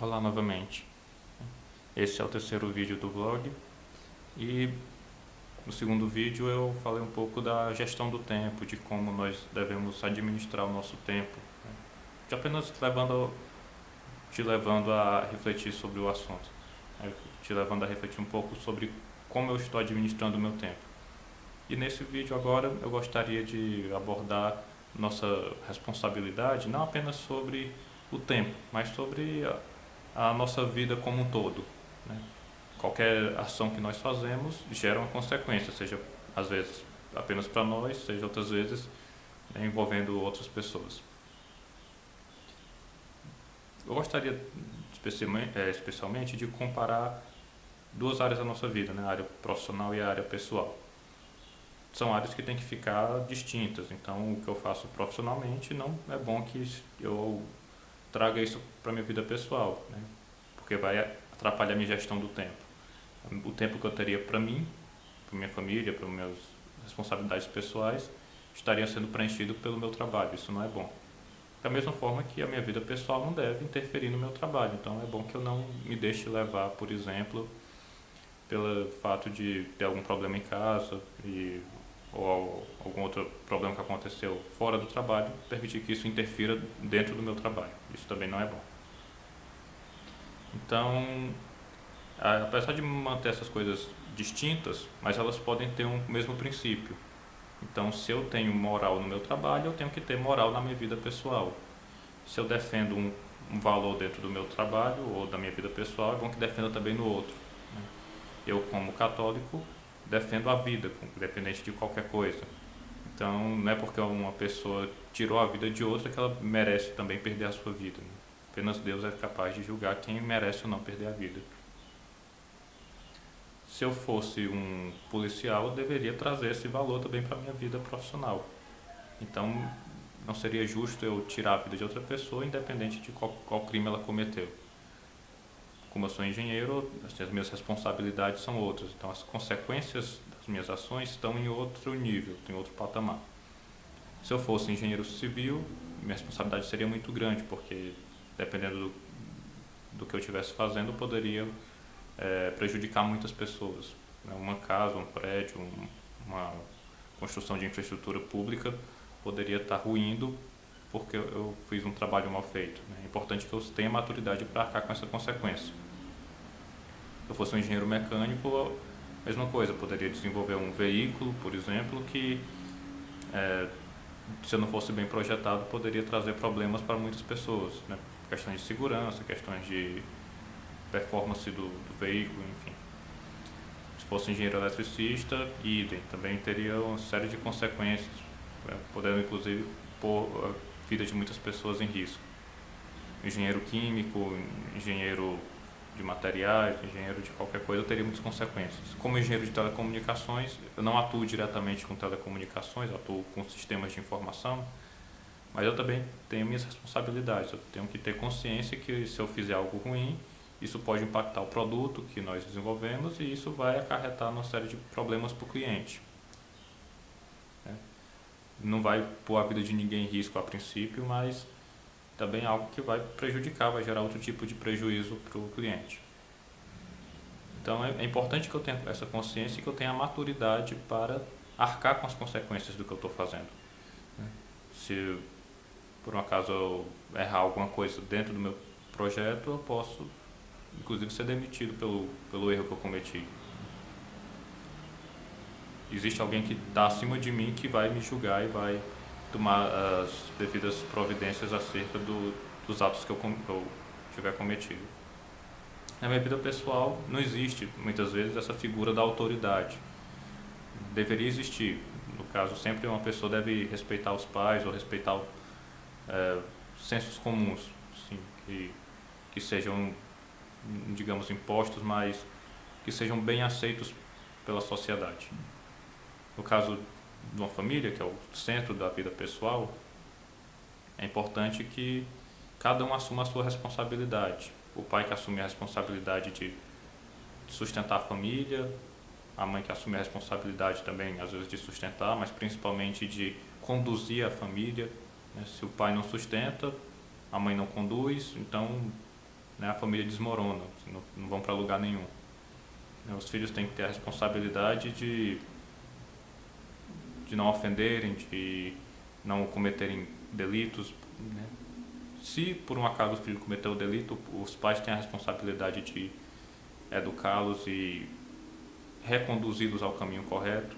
Olá novamente. Esse é o terceiro vídeo do blog e no segundo vídeo eu falei um pouco da gestão do tempo, de como nós devemos administrar o nosso tempo, né? De apenas te levando a refletir sobre o assunto, né? Te levando a refletir um pouco sobre como eu estou administrando o meu tempo. E nesse vídeo agora eu gostaria de abordar nossa responsabilidade, não apenas sobre o tempo, mas sobre a nossa vida como um todo, né? Qualquer ação que nós fazemos gera uma consequência, seja às vezes apenas para nós, seja outras vezes, né, envolvendo outras pessoas. Eu gostaria especialmente de comparar duas áreas da nossa vida, né, a área profissional e a área pessoal. São áreas que têm que ficar distintas, então o que eu faço profissionalmente não é bom que eu traga isso para minha vida pessoal, né? Porque vai atrapalhar a minha gestão do tempo. O tempo que eu teria para mim, para minha família, para minhas responsabilidades pessoais, estaria sendo preenchido pelo meu trabalho. Isso não é bom. Da mesma forma que a minha vida pessoal não deve interferir no meu trabalho. Então é bom que eu não me deixe levar, por exemplo, pelo fato de ter algum problema em casa ou algum outro problema que aconteceu fora do trabalho, permitir que isso interfira dentro do meu trabalho. Isso também não é bom. Então, apesar de manter essas coisas distintas, mas elas podem ter um mesmo princípio. Então, se eu tenho moral no meu trabalho, eu tenho que ter moral na minha vida pessoal. Se eu defendo um valor dentro do meu trabalho ou da minha vida pessoal, é bom que defenda também no outro, né? Eu, como católico, defendo a vida, independente de qualquer coisa. Então, não é porque uma pessoa tirou a vida de outra que ela merece também perder a sua vida, né? Apenas Deus é capaz de julgar quem merece ou não perder a vida. Se eu fosse um policial, eu deveria trazer esse valor também para a minha vida profissional. Então, não seria justo eu tirar a vida de outra pessoa, independente de qual crime ela cometeu. Como eu sou engenheiro, assim, as minhas responsabilidades são outras. Então, as consequências das minhas ações estão em outro nível, em outro patamar. Se eu fosse engenheiro civil, minha responsabilidade seria muito grande, porque dependendo do que eu estivesse fazendo, eu poderia prejudicar muitas pessoas, né? Uma casa, um prédio, uma construção de infraestrutura pública poderia estar ruindo porque eu fiz um trabalho mal feito, né? É importante que eu tenha maturidade para arcar com essa consequência. Se eu fosse um engenheiro mecânico, mesma coisa, eu poderia desenvolver um veículo, por exemplo, que se eu não fosse bem projetado, poderia trazer problemas para muitas pessoas, né? Questões de segurança, questões de performance do veículo, enfim. Se fosse engenheiro eletricista, idem, também teria uma série de consequências, né? Podendo inclusive pôr a vida de muitas pessoas em risco. Engenheiro químico, engenheiro de materiais, engenheiro de qualquer coisa, eu teria muitas consequências. Como engenheiro de telecomunicações, eu não atuo diretamente com telecomunicações, eu atuo com sistemas de informação, mas eu também tenho minhas responsabilidades. Eu tenho que ter consciência que se eu fizer algo ruim, isso pode impactar o produto que nós desenvolvemos e isso vai acarretar uma série de problemas para o cliente, né? Não vai pôr a vida de ninguém em risco a princípio, mas também é algo que vai prejudicar, vai gerar outro tipo de prejuízo para o cliente. Então é importante que eu tenha essa consciência e que eu tenha a maturidade para arcar com as consequências do que eu estou fazendo. Se por um acaso eu errar alguma coisa dentro do meu projeto, eu posso inclusive ser demitido pelo erro que eu cometi. Existe alguém que está acima de mim que vai me julgar e vai tomar as devidas providências acerca dos atos que eu tiver cometido. Na minha vida pessoal não existe muitas vezes essa figura da autoridade. Deveria existir. No caso, sempre uma pessoa deve respeitar os pais ou respeitar sensos comuns, assim, que sejam, digamos, impostos, mas que sejam bem aceitos pela sociedade. No caso de uma família, que é o centro da vida pessoal, é importante que cada um assuma a sua responsabilidade. O pai que assume a responsabilidade de sustentar a família, a mãe que assume a responsabilidade também, às vezes, de sustentar, mas principalmente de conduzir a família, né? Se o pai não sustenta, a mãe não conduz, então né, a família desmorona, não vão para lugar nenhum. Os filhos têm que ter a responsabilidade de não ofenderem, de não cometerem delitos, né? Se por um acaso o filho cometeu o delito, os pais têm a responsabilidade de educá-los e reconduzi-los ao caminho correto.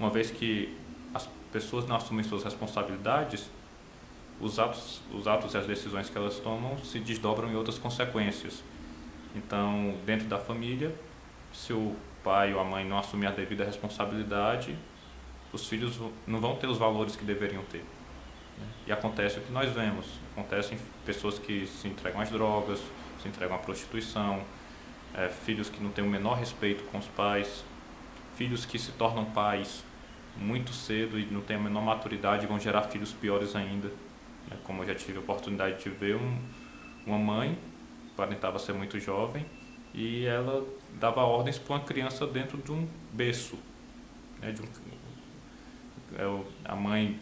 Uma vez que as pessoas não assumem suas responsabilidades, os atos e as decisões que elas tomam se desdobram em outras consequências. Então, dentro da família, se o pai ou a mãe não assumir a devida responsabilidade, os filhos não vão ter os valores que deveriam ter. E acontece o que nós vemos. Acontecem pessoas que se entregam às drogas, se entregam à prostituição, filhos que não têm o menor respeito com os pais, filhos que se tornam pais muito cedo e não têm a menor maturidade e vão gerar filhos piores ainda. Como eu já tive a oportunidade de ver uma mãe, aparentava ser muito jovem, e ela dava ordens para uma criança dentro de um berço. A mãe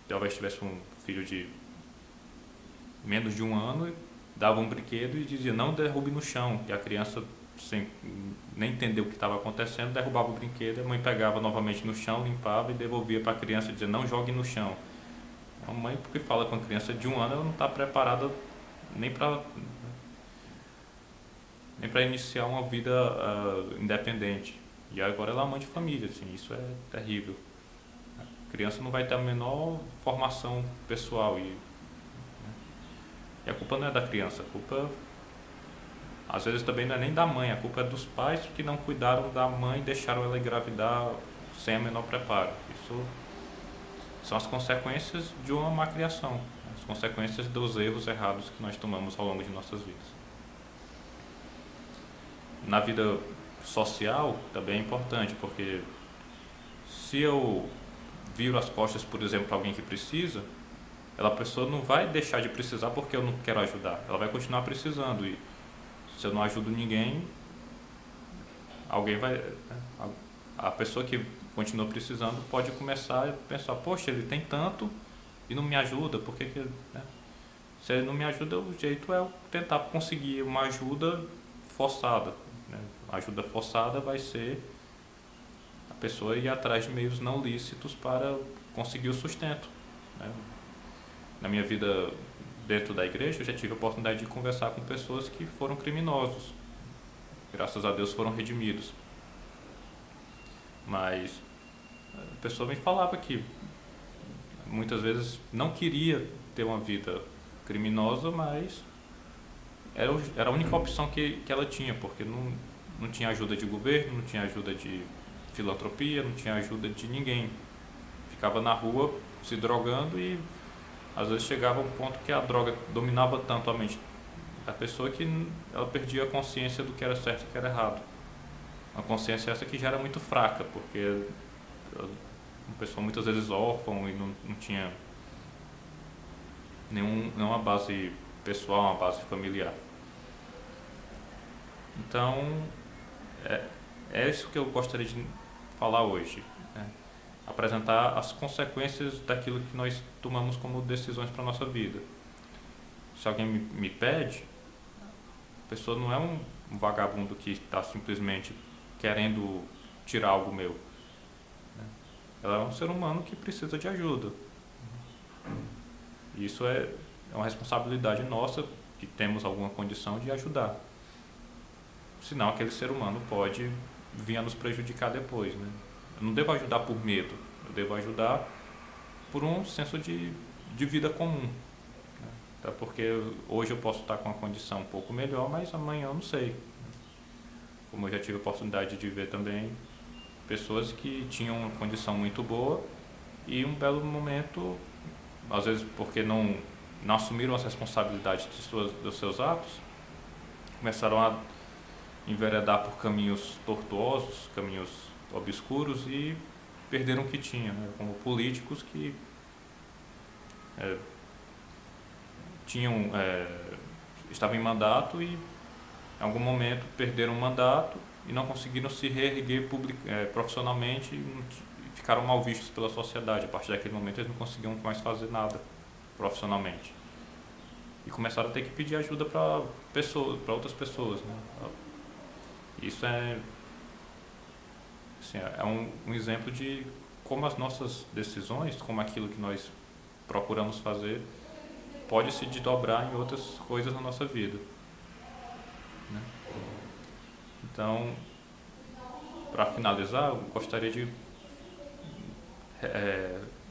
talvez tivesse um filho de menos de 1 ano, dava um brinquedo e dizia: não derrube no chão, e a criança, sem nem entender o que estava acontecendo, derrubava o brinquedo, a mãe pegava novamente no chão, limpava e devolvia para a criança e dizia: não jogue no chão. A mãe, porque fala com a criança de 1 ano, ela não está preparada nem para iniciar uma vida independente. E agora ela é mãe de família, assim, isso é terrível. A criança não vai ter a menor formação pessoal e a culpa não é da criança, a culpa às vezes também não é nem da mãe, a culpa é dos pais que não cuidaram da mãe e deixaram ela engravidar sem a menor preparo. Isso são as consequências de uma má criação, as consequências dos erros errados que nós tomamos ao longo de nossas vidas. Na vida social também é importante, porque se eu viro as costas, por exemplo, para alguém que precisa, a pessoa não vai deixar de precisar porque eu não quero ajudar, ela vai continuar precisando, e se eu não ajudo ninguém, alguém vai, a pessoa que continua precisando pode começar a pensar: poxa, ele tem tanto e não me ajuda, por que né? Se ele não me ajuda, o jeito é eu tentar conseguir uma ajuda forçada, né? A ajuda forçada vai ser a pessoa ir atrás de meios não lícitos para conseguir o sustento, né? Na minha vida dentro da igreja, eu já tive a oportunidade de conversar com pessoas que foram criminosos, graças a Deus foram redimidos, mas a pessoa me falava que muitas vezes não queria ter uma vida criminosa, mas era a única opção que ela tinha, porque não tinha ajuda de governo, não tinha ajuda de filantropia, não tinha ajuda de ninguém. Ficava na rua se drogando e às vezes chegava a um ponto que a droga dominava tanto a mente da pessoa que ela perdia a consciência do que era certo e do que era errado. Uma consciência essa que já era muito fraca, porque uma pessoa muitas vezes órfã e não tinha nenhuma base pessoal, uma base familiar. Então, é isso que eu gostaria de falar hoje, né? Apresentar as consequências daquilo que nós tomamos como decisões para a nossa vida. Se alguém me pede, a pessoa não é um vagabundo que está simplesmente querendo tirar algo meu, né? Ela é um ser humano que precisa de ajuda. E isso é uma responsabilidade nossa, que temos alguma condição de ajudar. Senão aquele ser humano pode vir a nos prejudicar depois, né? Eu não devo ajudar por medo, eu devo ajudar por um senso de vida comum, né? Até porque hoje eu posso estar com uma condição um pouco melhor, mas amanhã eu não sei. Como eu já tive a oportunidade de ver também pessoas que tinham uma condição muito boa e um belo momento, às vezes porque não assumiram as responsabilidades dos seus atos, começaram a enveredar por caminhos tortuosos, caminhos obscuros, e perderam o que tinham, né? Como políticos que estavam em mandato e em algum momento perderam o mandato e não conseguiram se reerguer profissionalmente e ficaram mal vistos pela sociedade. A partir daquele momento eles não conseguiam mais fazer nada profissionalmente. e começaram a ter que pedir ajuda para pessoas, para outras pessoas, né? Isso é, assim, é um exemplo de como as nossas decisões, como aquilo que nós procuramos fazer, pode se desdobrar em outras coisas na nossa vida, né? Então, para finalizar, eu gostaria de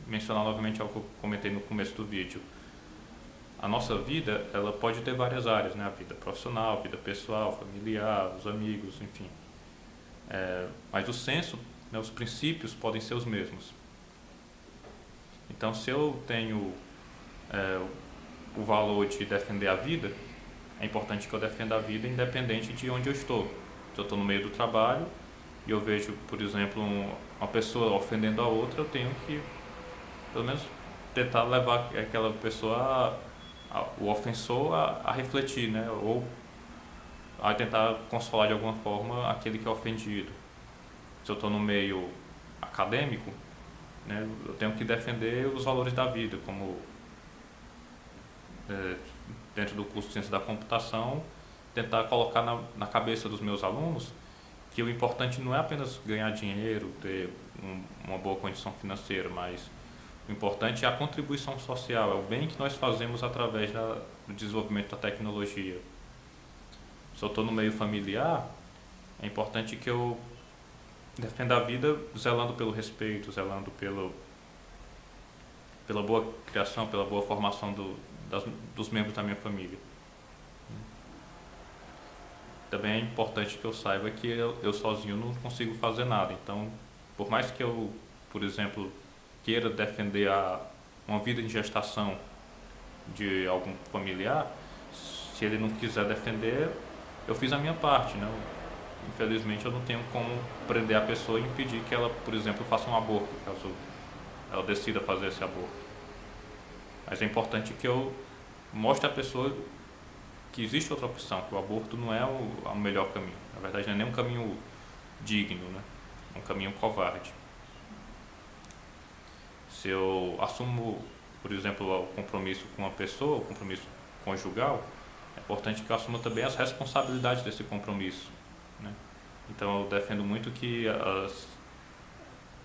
mencionar novamente algo que eu comentei no começo do vídeo. A nossa vida, ela pode ter várias áreas, né? A vida profissional, a vida pessoal, familiar, os amigos, enfim. Mas o senso, né, os princípios podem ser os mesmos. Então, se eu tenho o valor de defender a vida, é importante que eu defenda a vida independente de onde eu estou. Se eu estou no meio do trabalho e eu vejo, por exemplo, uma pessoa ofendendo a outra, eu tenho que, pelo menos, tentar levar aquela pessoa, o ofensor, a refletir, né? Ou a tentar consolar de alguma forma aquele que é ofendido. Se eu estou no meio acadêmico, né, eu tenho que defender os valores da vida, como dentro do curso de Ciência da Computação, tentar colocar na cabeça dos meus alunos que o importante não é apenas ganhar dinheiro, ter uma boa condição financeira, mas o importante é a contribuição social, é o bem que nós fazemos através do desenvolvimento da tecnologia. Se eu estou no meio familiar, é importante que eu defenda a vida zelando pelo respeito, zelando pela boa criação, pela boa formação dos membros da minha família. Também é importante que eu saiba que eu sozinho não consigo fazer nada. Então, por mais que eu, por exemplo, queira defender uma vida em gestação de algum familiar, se ele não quiser defender, eu fiz a minha parte, né? Infelizmente, eu não tenho como prender a pessoa e impedir que ela, por exemplo, faça um aborto, caso ela decida fazer esse aborto. Mas é importante que eu mostre à pessoa que existe outra opção, que o aborto não é o melhor caminho. Na verdade, não é nem um caminho digno, né? É um caminho covarde. Se eu assumo, por exemplo, o compromisso com uma pessoa, o compromisso conjugal, é importante que eu assuma também as responsabilidades desse compromisso, né? Então, eu defendo muito que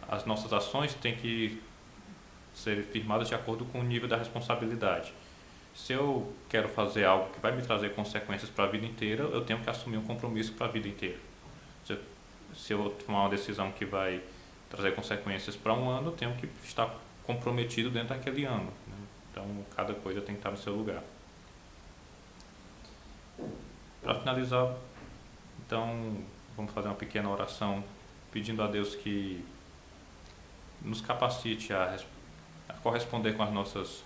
as nossas ações têm que ser firmadas de acordo com o nível da responsabilidade. Se eu quero fazer algo que vai me trazer consequências para a vida inteira, eu tenho que assumir um compromisso para a vida inteira. Se eu tomar uma decisão que vai trazer consequências para um ano, eu tenho que estar comprometido dentro daquele ano, né? Então, cada coisa tem que estar no seu lugar. Para finalizar, então, vamos fazer uma pequena oração pedindo a Deus que nos capacite a corresponder com as nossas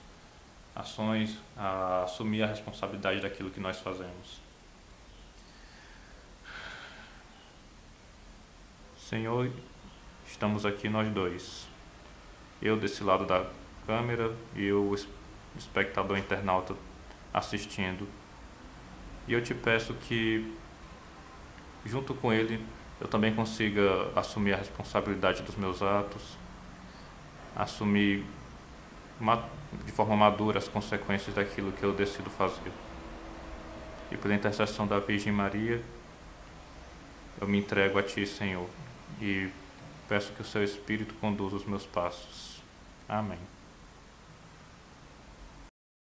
ações, a assumir a responsabilidade daquilo que nós fazemos. Senhor, estamos aqui nós dois. Eu desse lado da câmera e o espectador internauta assistindo. E eu te peço que, junto com ele, eu também consiga assumir a responsabilidade dos meus atos, assumir de forma madura as consequências daquilo que eu decido fazer. E pela intercessão da Virgem Maria, eu me entrego a Ti, Senhor, e peço que o Seu Espírito conduza os meus passos. Amém.